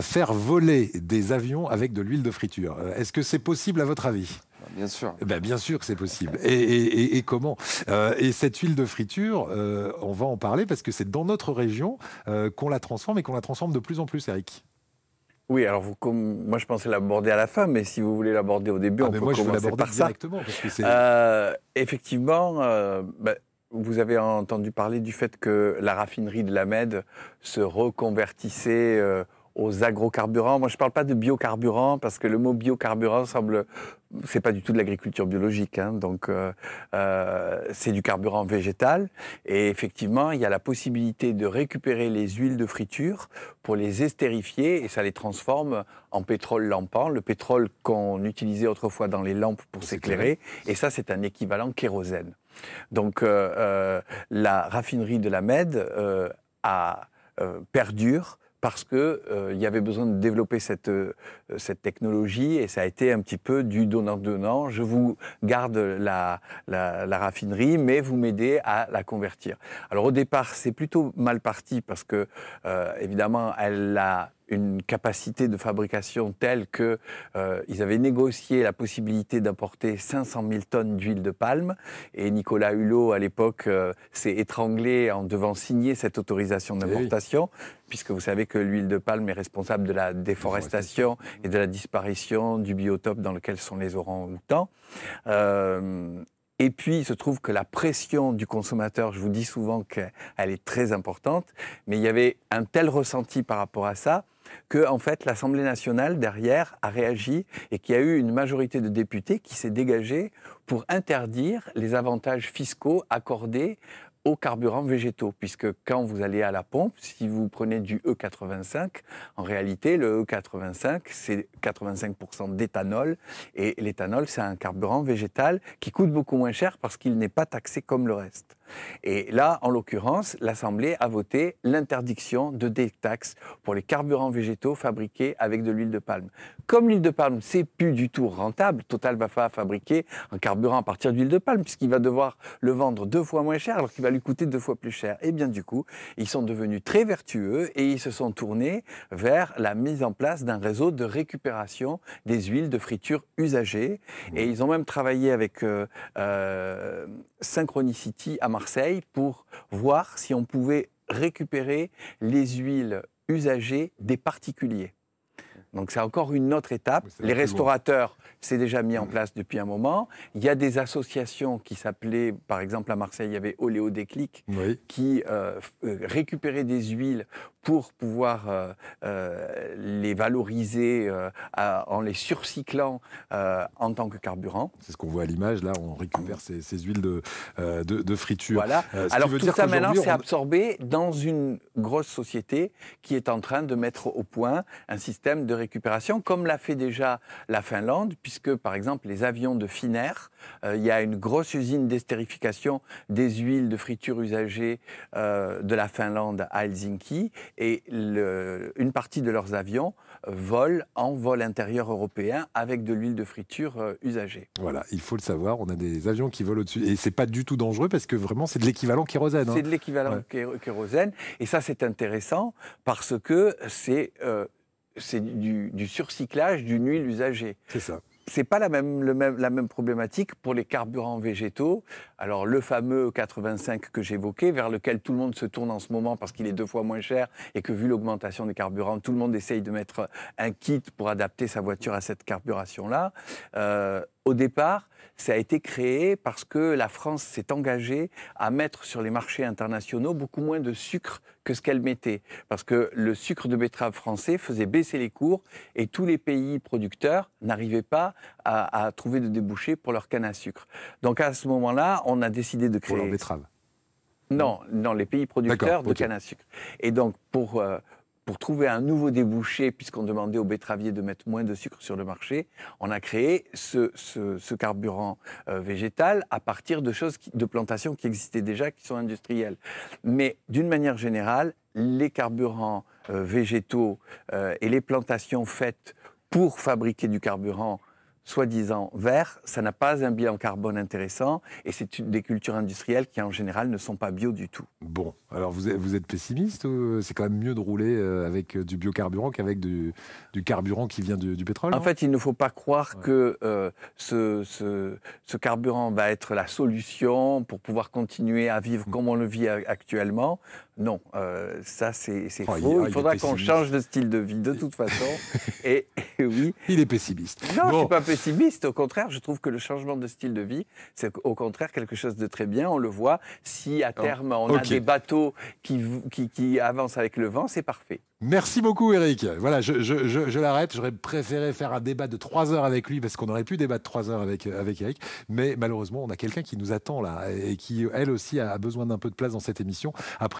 Faire voler des avions avec de l'huile de friture. Est-ce que c'est possible à votre avis? Bien sûr. Ben, bien sûr que c'est possible. Et comment? Et cette huile de friture, on va en parler parce que c'est dans notre région qu'on la transforme et qu'on la transforme de plus en plus, Eric. Oui, alors moi je pensais l'aborder à la fin, mais si vous voulez l'aborder au début, Ah, on mais peut moi, je veux commencer l'aborder par ça. directement parce que c'est... Effectivement, vous avez entendu parler du fait que la raffinerie de la Med se reconvertissait aux agrocarburants. Moi, je ne parle pas de biocarburant parce que le mot biocarburant c'est pas du tout de l'agriculture biologique, hein, donc c'est du carburant végétal. Et effectivement, il y a la possibilité de récupérer les huiles de friture pour les estérifier et ça les transforme en pétrole lampant, le pétrole qu'on utilisait autrefois dans les lampes pour s'éclairer. Et ça, c'est un équivalent kérosène. Donc la raffinerie de la Med perdure parce qu'il y avait besoin de développer cette technologie et ça a été un petit peu du donnant-donnant. Je vous garde la raffinerie, mais vous m'aidez à la convertir. Alors au départ, c'est plutôt mal parti parce que, évidemment, elle a une capacité de fabrication telle qu'ils avaient négocié la possibilité d'importer 500 000 tonnes d'huile de palme. Et Nicolas Hulot, à l'époque, s'est étranglé en devant signer cette autorisation d'importation, puisque vous savez que l'huile de palme est responsable de la déforestation et de la disparition du biotope dans lequel sont les orangs-outans. Et puis, il se trouve que la pression du consommateur, je vous dis souvent qu'elle est très importante, mais il y avait un tel ressenti par rapport à ça que, en fait, l'Assemblée nationale, derrière, a réagi et qu'il y a eu une majorité de députés qui s'est dégagée pour interdire les avantages fiscaux accordés aux carburants végétaux, puisque quand vous allez à la pompe, si vous prenez du E85, en réalité, le E85, c'est 85% d'éthanol, et l'éthanol, c'est un carburant végétal qui coûte beaucoup moins cher parce qu'il n'est pas taxé comme le reste. Et là, en l'occurrence, l'Assemblée a voté l'interdiction de détaxe pour les carburants végétaux fabriqués avec de l'huile de palme. Comme l'huile de palme, c'est plus du tout rentable, Total va pas fabriquer un carburant à partir d'huile de palme, puisqu'il va devoir le vendre 2 fois moins cher, alors qu'il va lui coûter 2 fois plus cher. Et bien du coup, ils sont devenus très vertueux et ils se sont tournés vers la mise en place d'un réseau de récupération des huiles de friture usagées. Et ils ont même travaillé avec Synchronicity à Marseille pour voir si on pouvait récupérer les huiles usagées des particuliers. Donc c'est encore une autre étape. Les restaurateurs, c'est déjà mis en place depuis un moment. Il y a des associations qui s'appelaient, par exemple à Marseille, il y avait Oléo Déclic, qui récupéraient des huiles pour pouvoir les valoriser en les surcyclant en tant que carburant. C'est ce qu'on voit à l'image, là, on récupère ces huiles de friture. Voilà. Alors tout ça maintenant, c'est absorbé dans une grosse société qui est en train de mettre au point un système de récupération, comme l'a fait déjà la Finlande, puisque par exemple les avions de Finnair, il y a une grosse usine d'estérification des huiles de friture usagées de la Finlande à Helsinki, et une partie de leurs avions volent en vol intérieur européen avec de l'huile de friture usagée. Voilà, il faut le savoir, on a des avions qui volent au-dessus, et c'est pas du tout dangereux parce que vraiment c'est de l'équivalent kérosène. C'est de l'équivalent kérosène, et ça c'est intéressant parce que c'est du surcyclage d'une huile usagée. C'est ça. C'est pas la même problématique pour les carburants végétaux. Alors le fameux 85 que j'évoquais, vers lequel tout le monde se tourne en ce moment parce qu'il est 2 fois moins cher et que vu l'augmentation des carburants, tout le monde essaye de mettre un kit pour adapter sa voiture à cette carburation-là. Au départ, ça a été créé parce que la France s'est engagée à mettre sur les marchés internationaux beaucoup moins de sucre que ce qu'elle mettait. Parce que le sucre de betterave français faisait baisser les cours et tous les pays producteurs n'arrivaient pas à trouver de débouchés pour leur canne à sucre. Donc à ce moment-là, on a décidé de créer... Pour leur betterave. Non, les pays producteurs de canne à sucre. Et donc pour trouver un nouveau débouché, puisqu'on demandait aux betteraviers de mettre moins de sucre sur le marché, on a créé ce carburant végétal à partir de plantations qui existaient déjà, qui sont industrielles. Mais d'une manière générale, les carburants végétaux et les plantations faites pour fabriquer du carburant soi-disant verts, ça n'a pas un bilan carbone intéressant et c'est des cultures industrielles qui en général ne sont pas bio du tout. Bon, alors vous êtes pessimiste ou c'est quand même mieux de rouler avec du biocarburant qu'avec du carburant qui vient du pétrole? En Non. fait, il ne faut pas croire que ce carburant va être la solution pour pouvoir continuer à vivre comme on le vit actuellement. Non, ça c'est Oh, faux. il Il faudra est qu'on pessimiste. change de style de vie de toute façon. Et oui, Il est pessimiste. non, je ne Bon, suis pas pessimiste. Au contraire, je trouve que le changement de style de vie, c'est au contraire quelque chose de très bien. On le voit. Si à terme, on a ok. des bateaux qui avancent avec le vent, c'est parfait. Merci beaucoup, Eric. Voilà, je l'arrête. J'aurais préféré faire un débat de 3 heures avec lui parce qu'on aurait pu débattre 3 heures avec Eric. Mais malheureusement, on a quelqu'un qui nous attend là et qui, elle aussi, a besoin d'un peu de place dans cette émission. Après